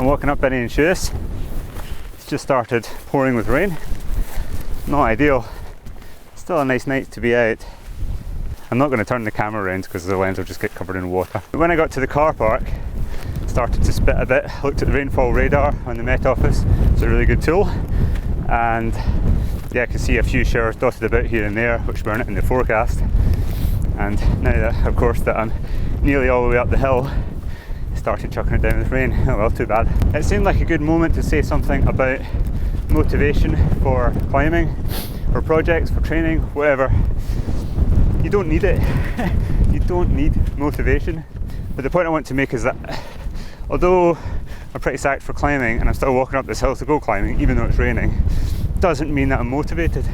I'm walking up Binny and Shoes. It's just started pouring with rain. Not ideal. Still a nice night to be out. I'm not going to turn the camera around because the lens will just get covered in water. But when I got to the car park, it started to spit a bit. Looked at the rainfall radar on the Met Office. It's a really good tool. And yeah, I can see a few showers dotted about here and there, which weren't in the forecast. And now that, of course, that I'm nearly all the way up the hill, it started chucking it down with rain. Oh well, too bad. It seemed like a good moment to say something about motivation for climbing, for projects, for training, whatever. You don't need it. You don't need motivation. But the point I want to make is that although I'm pretty psyched for climbing and I'm still walking up this hill to go climbing, even though it's raining, doesn't mean that I'm motivated.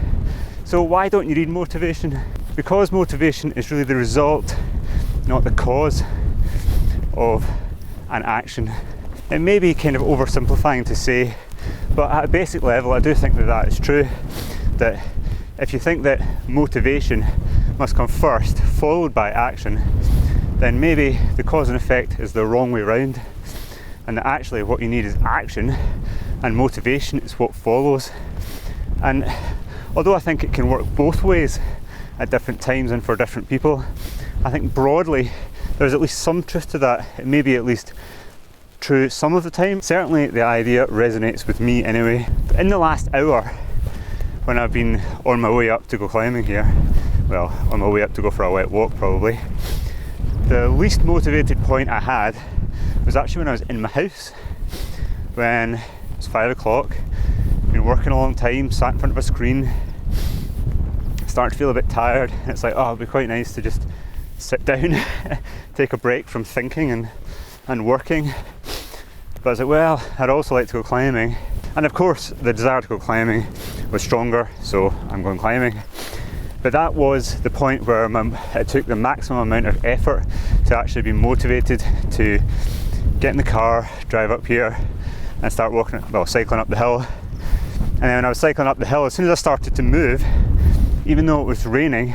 So why don't you need motivation? Because motivation is really the result, not the cause, of an action. It may be kind of oversimplifying to say, but at a basic level I do think that that is true. That if you think that motivation must come first, followed by action, then maybe the cause and effect is the wrong way round, and that actually what you need is action, and motivation is what follows. And although I think it can work both ways at different times and for different people, I think broadly there's at least some truth to that. It may be at least true some of the time. Certainly the idea resonates with me anyway. In the last hour, when I've been on my way up to go climbing here, well, on my way up to go for a wet walk probably, the least motivated point I had was actually when I was in my house, when it was 5 o'clock, been working a long time, sat in front of a screen, starting to feel a bit tired, and it's like, oh, it'd be quite nice to just sit down, take a break from thinking and working. But I was like, well, I'd also like to go climbing. And of course, the desire to go climbing was stronger, so I'm going climbing. But that was the point where it took the maximum amount of effort to actually be motivated to get in the car, drive up here, and start walking, well, cycling up the hill. And then when I was cycling up the hill, as soon as I started to move, even though it was raining,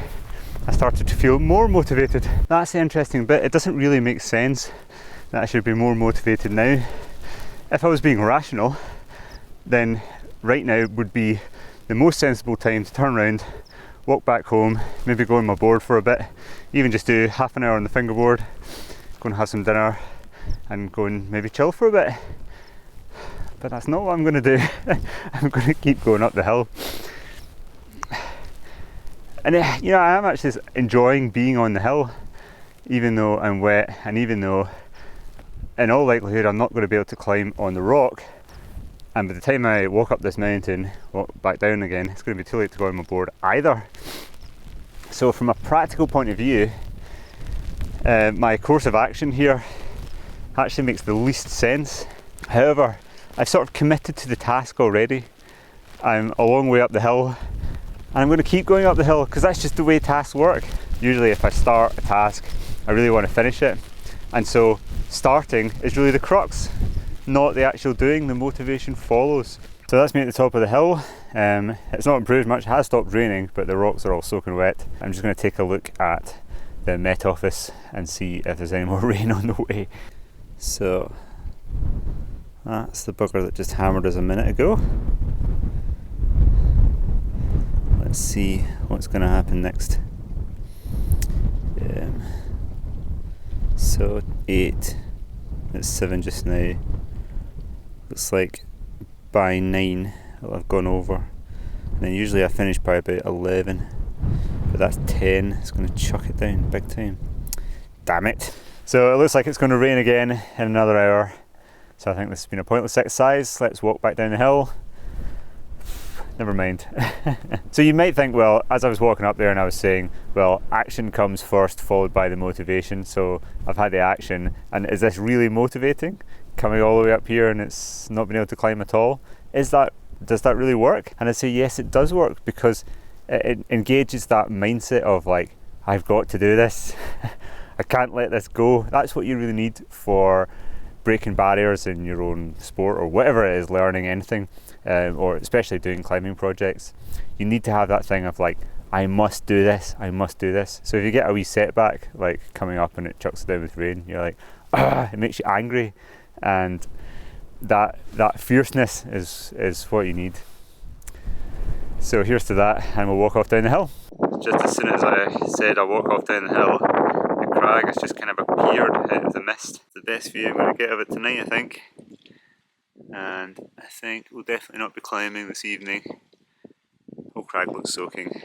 I started to feel more motivated. That's the interesting bit. It doesn't really make sense that I should be more motivated now. If I was being rational, then right now would be the most sensible time to turn around, walk back home, maybe go on my board for a bit, even just do half an hour on the fingerboard, go and have some dinner, and go and maybe chill for a bit. But that's not what I'm going to do. I'm going to keep going up the hill. And you know, I am actually enjoying being on the hill, even though I'm wet, and even though in all likelihood I'm not going to be able to climb on the rock. And by the time I walk up this mountain, walk back down again, it's going to be too late to go on my board either. So from a practical point of view, my course of action here actually makes the least sense. However, I've sort of committed to the task already. I'm a long way up the hill, and I'm going to keep going up the hill because that's just the way tasks work. Usually if I start a task, I really want to finish it. And so starting is really the crux, not the actual doing. The motivation follows. So that's me at the top of the hill. It's not improved much. It has stopped raining, but the rocks are all soaking wet. I'm just going to take a look at the Met Office and see if there's any more rain on the way. So that's the bugger that just hammered us a minute ago. Let's see what's going to happen next. So 8, it's 7 just now. Looks like by 9 it'll have gone over. And then usually I finish by about 11. But that's 10, it's going to chuck it down big time. Damn it. So it looks like it's going to rain again in another hour. So I think this has been a pointless exercise. Let's walk back down the hill. Never mind. So you might think, well, as I was walking up there and I was saying, well, action comes first, followed by the motivation. So I've had the action, and is this really motivating? Coming all the way up here and it's not been able to climb at all? Does that really work? And I say, yes, it does work, because it engages that mindset of like, I've got to do this. I can't let this go. That's what you really need for breaking barriers in your own sport or whatever it is, learning anything, or especially doing climbing projects. You need to have that thing of like, I must do this, I must do this. So if you get a wee setback, like coming up and it chucks it down with rain, you're like, it makes you angry. And that fierceness is what you need. So here's to that, and we'll walk off down the hill. Just as soon as I said I'll walk off down the hill, the crag has just kind of appeared out of the mist. The best view I'm going to get of it tonight, I think. And I think we'll definitely not be climbing this evening. The whole crag looks soaking.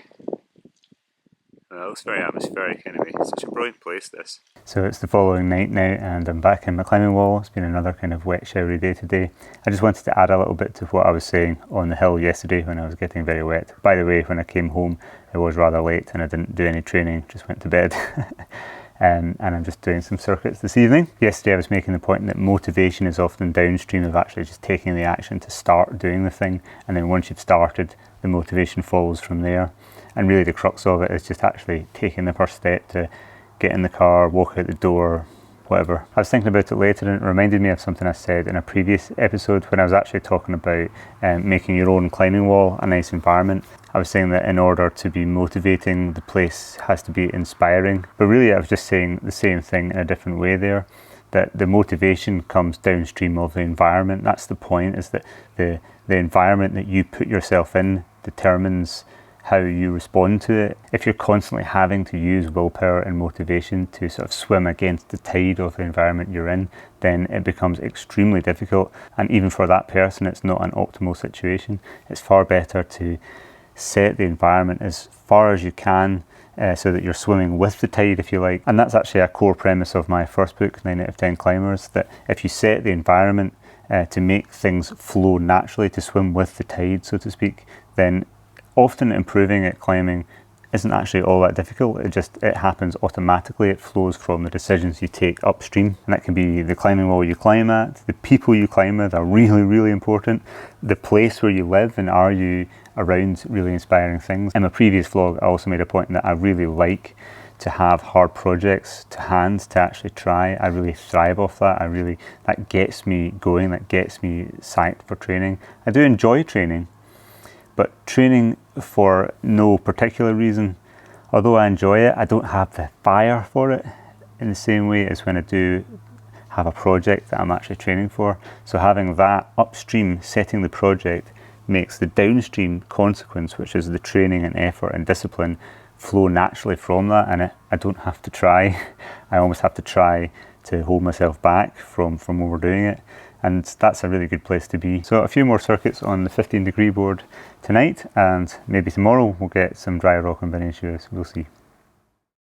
Well, it looks very atmospheric anyway. It's such a brilliant place, this. So it's the following night now, and I'm back in my climbing wall. It's been another kind of wet, showery day today. I just wanted to add a little bit to what I was saying on the hill yesterday when I was getting very wet. By the way, when I came home, it was rather late and I didn't do any training, just went to bed. And I'm just doing some circuits this evening. Yesterday I was making the point that motivation is often downstream of actually just taking the action to start doing the thing, and then once you've started, the motivation follows from there. And really the crux of it is just actually taking the first step to get in the car, walk out the door, whatever. I was thinking about it later and it reminded me of something I said in a previous episode when I was actually talking about making your own climbing wall a nice environment. I was saying that in order to be motivating, the place has to be inspiring. But really I was just saying the same thing in a different way there. That the motivation comes downstream of the environment. That's the point, is that the environment that you put yourself in determines how you respond to it. If you're constantly having to use willpower and motivation to sort of swim against the tide of the environment you're in, then it becomes extremely difficult. And even for that person, it's not an optimal situation. It's far better to set the environment as far as you can so that you're swimming with the tide, if you like. And that's actually a core premise of my first book, 9 out of 10 Climbers, that if you set the environment to make things flow naturally, to swim with the tide, so to speak, then often improving at climbing isn't actually all that difficult. It happens automatically. It flows from the decisions you take upstream, and that can be the climbing wall you climb at, the people you climb with are really, really important, the place where you live, and are you around really inspiring things. In my previous vlog, I also made a point that I really like to have hard projects to hand to actually try. I really thrive off that. That gets me going, that gets me psyched for training. I do enjoy training, but training for no particular reason, although I enjoy it, I don't have the fire for it in the same way as when I do have a project that I'm actually training for. So having that upstream, setting the project, makes the downstream consequence, which is the training and effort and discipline, flow naturally from that, and I don't have to try. I almost have to try to hold myself back from overdoing it. And that's a really good place to be. So a few more circuits on the 15 degree board tonight, and maybe tomorrow we'll get some dry rock and Benincias, we'll see.